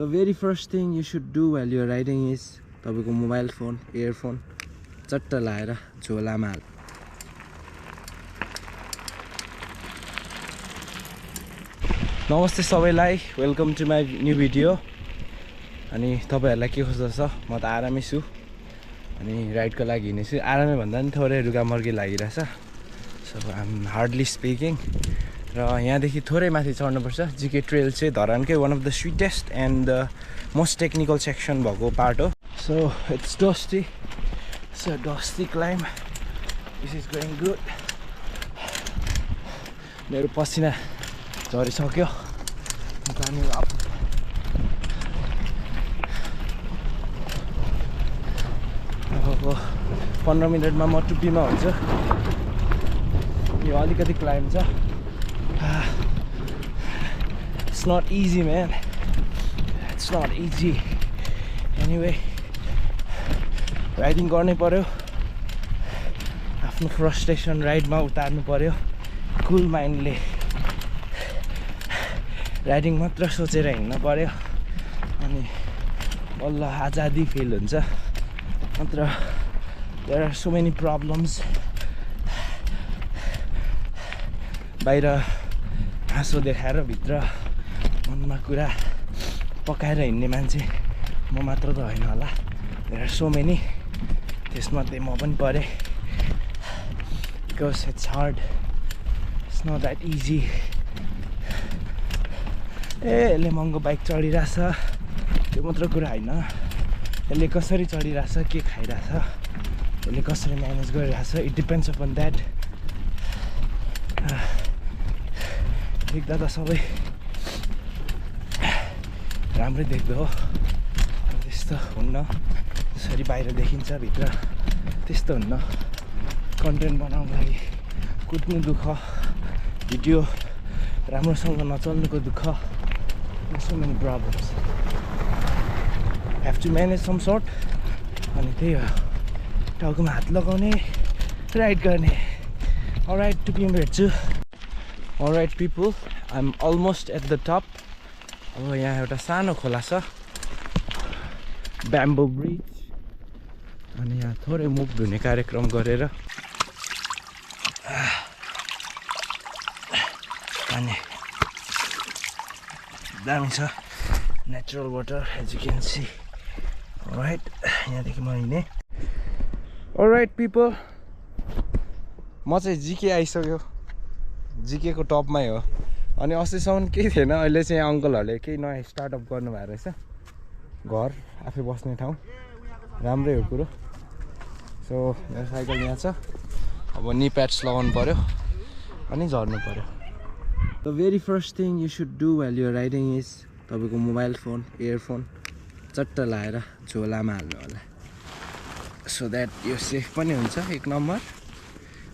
The very first thing you should do while you're riding is तपाईको mobile phone earphone चट्ट लाएर झोलामा हाल। नमस्ते सबैलाई, welcome to my new video. अनि तपाईहरुलाई के कस्तो छ? म त आरामै छु अनि राइडको लागि हिँडेछु। आरामै भन्दा नि थोरै रुगामर्गी लागिरहेछ। So I am hardly speaking. र यहाँदेखि थोरै माथि चढ्नुपर्छ। जीके ट्रेल चाहिँ धरानकै one of the sweetest and the most technical section भएको पार्ट हो। So it's dusty. It's a dusty climb. This is going good. मेरो पसिना झरिसक्यो। Climbing up. अब 15 मिनेटमा म टुप्पीमा हुन्छु। यो अलिकति क्लाइम्ब छ। It's not easy, man. It's not easy. Anyway, riding गर्नै पर्यो। आफ्नो फ्रस्ट्रेसन राइडमा उतार्नु पर्यो। कुल माइन्डले राइडिङ मात्र सोचेर हिँड्नु पर्यो। अनि बल्ल आजादी फिल हुन्छ। मात्र there are so many problems. बाहिर हाँसो देखाएर भित्र मनमा कुरा पकाएर हिँड्ने मान्छे म मात्र त होइन होला। There are so many. त्यसमध्ये म पनि परे। Because it's hard, it's not that easy. यसले महँगो बाइक चढिरहेछ त्यो मात्र कुरा होइन। यसले कसरी चढिरहेछ, के खाइरहेछ, यसले कसरी म्यानेज गरिरहेछ, इट डिपेन्ड्स अपन द्याट। देख्दा त सबै राम्रै देख्दो हो, त्यस्तो हुन्न। जसरी बाहिर देखिन्छ भित्र त्यस्तो हुन्न। कन्टेन्ट बनाउनको लागि कुद्नु दुःख, भिडियो राम्रोसँग नचल्नुको दुःख, so many problems. Have to manage some sort. अनि त्यही हो, टाउकोमा हात लगाउने, राइड गर्ने। अलराइट, टुप्पीमा भेट्छु। Alright people, I am almost at the top. अब यहाँ एउटा सानो खोला छ, ब्याम्बो ब्रिज। अनि यहाँ थोरै मुख धुने कार्यक्रम गरेर अनि दामी छ natural water as you can see. Right, यहाँदेखि म हिँडेँ। अलराइट पिपल, म चाहिँ जिके आइसक्यो। जिकेको टपमै हो। अनि अस्तिसम्म केही थिएन, अहिले चाहिँ अङ्कलहरूले केही नयाँ स्टार्टअप गर्नुभएको रहेछ। घर आफै बस्ने ठाउँ, राम्रै हो कुरो। सो मेरो साइकल यहाँ छ। अब नी प्याड्स लगाउनु पर्यो अनि झर्नु पर्यो। The very first thing you should do while you are riding is तपाईँको मोबाइल फोन इयरफोन चट्ट लाएर झोलामा हाल्नु होला। सो द्याट यो सेफ पनि हुन्छ, एक नम्बर।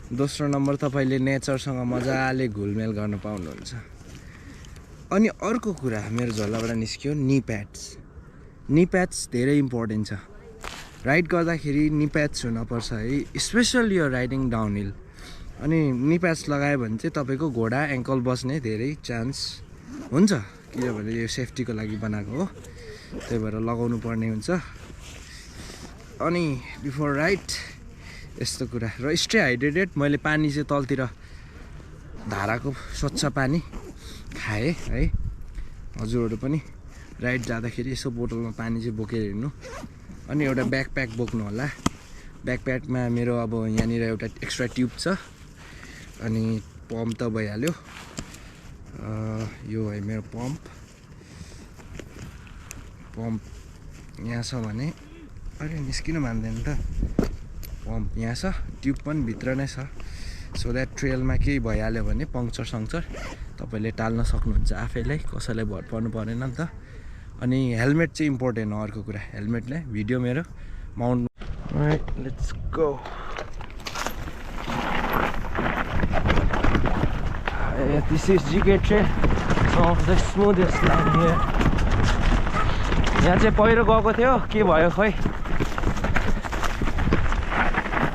दोस्रो नम्बर, तपाईँले नेचरसँग मजाले घुलमेल गर्न पाउनुहुन्छ। अनि अर्को कुरा मेरो झोलाबाट निस्क्यो, नी प्याड्स। नी प्याड्स धेरै इम्पोर्टेन्ट छ। राइड गर्दाखेरि नी प्याड्स हुनपर्छ है, स्पेसल यो राइडिङ डाउन हिल। अनि नी प्याड्स लगायो भने चाहिँ तपाईँको घोडा एङ्कल बस्ने धेरै चान्स हुन्छ, किनभने यो सेफ्टीको लागि बनाएको हो। त्यही भएर लगाउनु पर्ने हुन्छ। अनि बिफोर राइड यस्तो कुरा। र स्टे हाइड्रेटेड। मैले पानी चाहिँ तलतिर धाराको स्वच्छ पानी खाएँ है। हजुरहरू पनि राइड जाँदाखेरि यसो बोतलमा पानी चाहिँ बोकेर हिँड्नु। अनि एउटा ब्याकप्याक बोक्नु होला। ब्याकप्याकमा मेरो अब यहाँनिर एउटा एक्स्ट्रा ट्युब छ। अनि पम्प त भइहाल्यो। यो है मेरो पम्प यहाँ छ भने, अरे निस्किनु मान्दैन त। पम्प यहाँ छ, ट्युब पनि भित्र नै छ। सो द्याट ट्रेलमा केही भइहाल्यो भने पङ्क्चर सङ्क्चर तपाईँले टाल्न सक्नुहुन्छ आफैलाई, कसैलाई भर पर्नु परेन नि त। अनि हेलमेट चाहिँ इम्पोर्टेन्ट हो। अर्को कुरा, हेलमेटले भिडियो मेरो mount. Right, let's go. This is GK trail, some of the smoothest line here. यहाँ चाहिँ पहिरो गएको थियो, के भयो खोइ।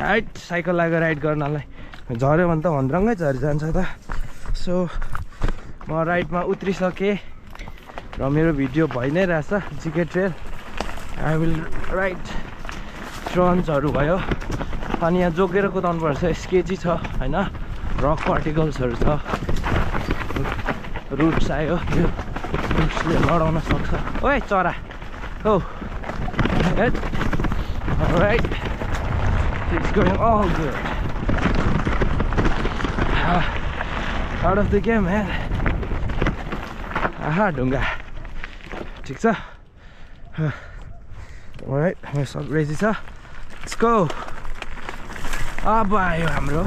राइट, साइकल लागेर राइड गर्नलाई झऱ्यो भने त हन्द्रङ्गै झरिजान्छ त। सो म राइडमा उत्रिसकेँ र मेरो भिडियो भइ नै रहेछ जिके ट्रेल आई विल राइट ट्रन्सहरू भयो अनि यहाँ जोगेर कुदाउनुपर्छ स्केची छ हैन रक पार्टिकल्सहरू छ रुट्स आयो यो रुट्सले लडाउन सक्छ ओए चरा हो alright it's going all good out of the game man aha ढुङ्गा ठिक छ alright मेरो सब रेडी छ let's go अब आयो हाम्रो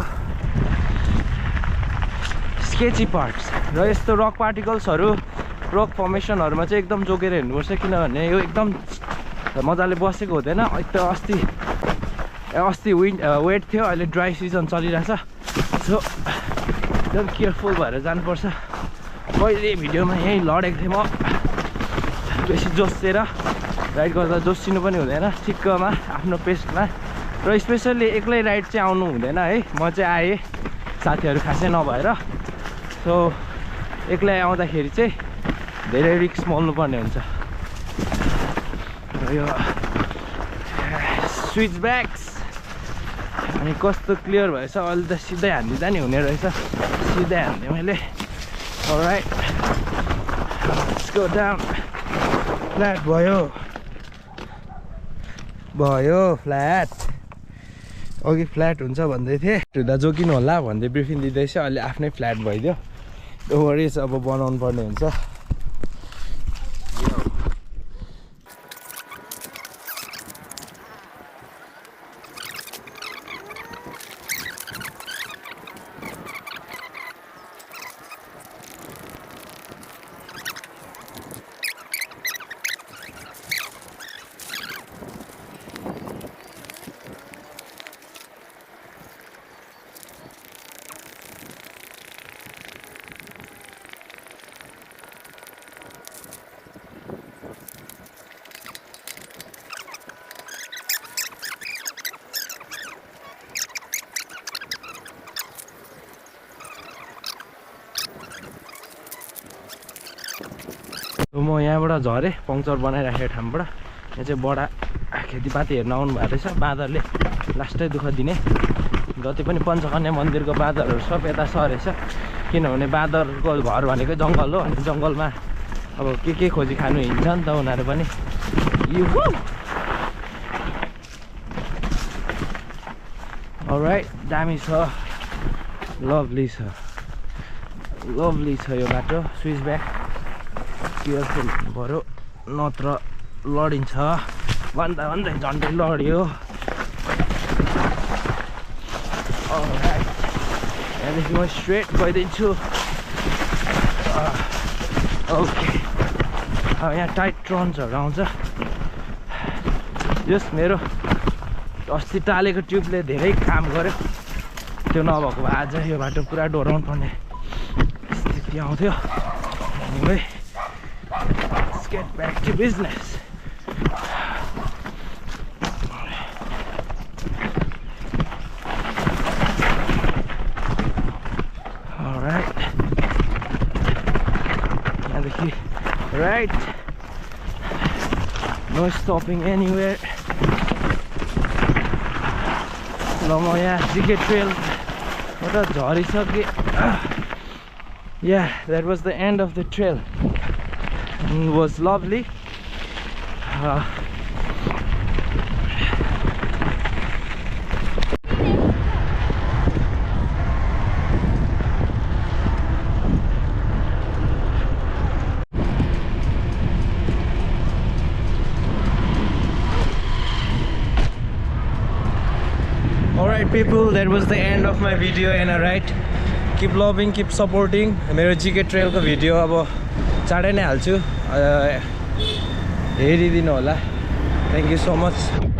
स्केची पार्ट्स र यस्तो रक पार्टिकल्सहरू रक फर्मेसनहरुमा चाहिँ एकदम जोगेर हिँड्नुपर्छ किनभने यो एकदम मजाले बसेको हुँदैन अस्ति वेट थियो अहिले ड्राई सिजन चलिरहेछ सो एकदम केयरफुल भएर जानुपर्छ पहिले भिडियोमा यही लडेको थिएँ म बेसी जोसेर राइड गर्दा जोसिनु पनि हुँदैन ठिक्कमा आफ्नो पेसमा र स्पेसल्ली एक्लै राइड चाहिँ आउनु हुँदैन है म चाहिँ आएँ साथीहरू खासै नभएर सो एक्लै आउँदाखेरि चाहिँ धेरै रिस्क मोल्नुपर्ने हुन्छ र यो स्विच ब्याक्स अनि कस्तो क्लियर भएछ अहिले त सिधै हान्दिँदा नि हुने रहेछ सिधै हान्दिएँ मैले all right let's go down flat भयो फ्ल्याट अघि फ्ल्याट हुन्छ भन्दै थिएँ हुँदा जोगिनु होला भन्दै ब्रिफिङ दिँदैछ अहिले आफ्नै फ्ल्याट भइदियो डोवरिज अब बनाउनु पर्ने हुन्छ म यहाँबाट झरेँ पङ्क्चर बनाइराखेको ठाउँबाट यहाँ चाहिँ बडा खेतीपाती हेर्न आउनु भएको रहेछ बाँदरले लास्टै दुःख दिने जति पनि पञ्चकन्या मन्दिरको बाँदरहरू सब यता सरेछ किनभने बाँदरको घर भनेकै जङ्गल हो अनि जङ्गलमा अब के खोजी खानु हिँड्छ नि त उनीहरू पनि अलराइट दामी छ लभली छ यो बाटो स्विच ब्याक केयरफुल पऱ्यो नत्र लडिन्छ भन्दा भन्दै झन्डै लड्यो यहाँदेखि म स्ट्रेट गइदिन्छु ओके अब यहाँ टाइट ट्रन्सहरू आउँछ जस मेरो अस्ति टालेको ट्युबले धेरै काम गर्यो त्यो नभएको भए आज यो बाटो पुरा डोराउनु पर्ने स्थिति आउँथ्यो anyway let's get back to business alright right no stopping anywhere ल म यहाँ जिके ट्रेल एउटा झरिसके yeah that was the end of the trail and it was lovely Alright people, that was the end of my video and alright, keep loving, keep supporting मेरो जिके trail को video अब चाँडै नै हाल्छु हेरिदिनु होला. Thank you so much.